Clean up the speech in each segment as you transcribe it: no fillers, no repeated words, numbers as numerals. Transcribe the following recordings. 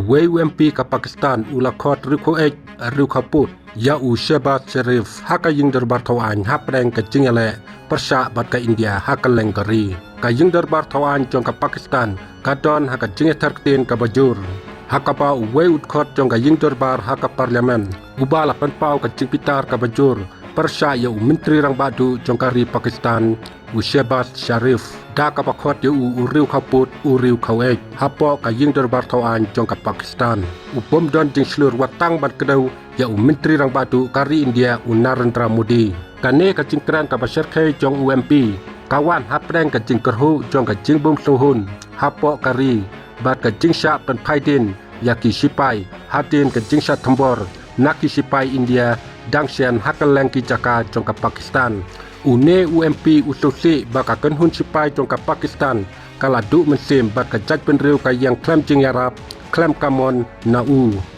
UMP ke Pakistan ula khot riko kaput ya Shehbaz Sharif haka ying darbar thawan hapreng ke jingale persya bat ke India haka lengkari ka ying darbar thawan jong ke Pakistan kadon haka jinge tertin ke bajur haka pa ut khot jong ke ying darbar haka parlimen ubala penpau ke jing pitar ke bajur persya ya menteri rang badu jong kari Pakistan Shehbaz Sharif da ka pakhot ya uriu kaput uriu khawek hapo ka ying darbar thawan jong ke Pakistan upom don jing slur watang bat kedau ya menteri rang badu kari India Narendra Modi kane ka jingkran ka bashar khai jong UMP kawan hapreng ka jing kerhu jong ka jing bum suhun hapo kari bat ka jing sha pen phaidin ya ki sipai hatin ka jing sha thambor naki sipai India dangsian hakaleng ki jaka jong ka Pakistan une UMP ususi baka kenhun sipai jong ka Pakistan kala du mensim baka jaj penriu ka yang klem jing yarap klem kamon na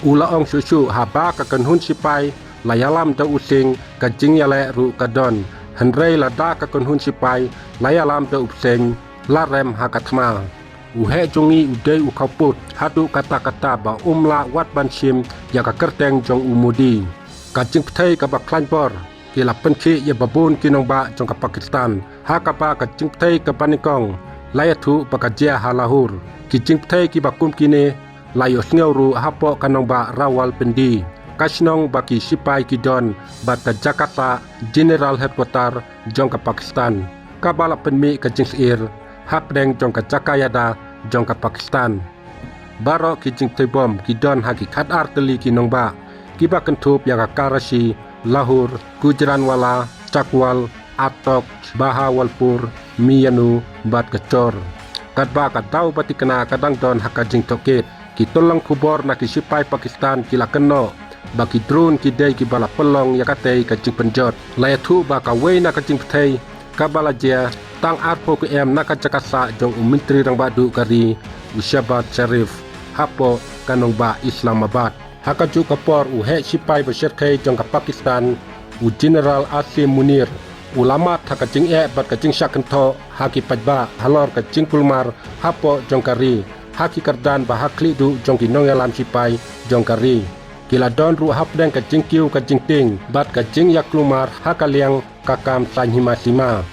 ula ong susu haba ka kenhun sipai layalam da using ka jing yale ru kadon henrei lada ka kenhun sipai layalam da upseng larem hakatma uhe jongi udai ukaput hadu kata-kata ba umla wat bansim ya ka kerteng jong umudi ka jing pthai ka ba klanbor kila penki ya babun kinong ba jong ka Pakistan hakapa ka jing pthai ka panikong layathu pakajia halahur ki jing pthai ki bakum kine layos ngawru hapo kanong ba rawal pendi kasnong baki sipai kidon bata Jakarta General Headquarter jong ka Pakistan kabala penmi ka jing sir hapdeng jong ka Jakayada jong ka Pakistan baro ki jing tebom kidon haki khat arteli kinong ba kiba kentup ya ka Karachi Lahore Gujranwala Chakwal Atok Bahawalpur Miyanu bat kecor kadba kadau bati kena kadang don haka jing toket ki tolong kubor na ki sipai Pakistan kila keno baki drone ki dei ki bala pelong ya katei ka jing penjot layathu ba ka wei na ka jing pthai ka bala jia tang arpo ke em na ka jakasa jong menteri rang badu kari Shehbaz Sharif hapo kanong ba Islamabad haka ju kapor uhe sipai bashar khai jong ka Pakistan General Asim Munir ulama thaka jing bat ka jing syakento haki pajba halor ka jing pulmar hapo jong kari haki kardan ba hakli du jong ki nongalam sipai jong kari kila don ru hapdeng ka jing kiu ka jing ting bat ka jing yaklumar hakaliang kakam sanhima sima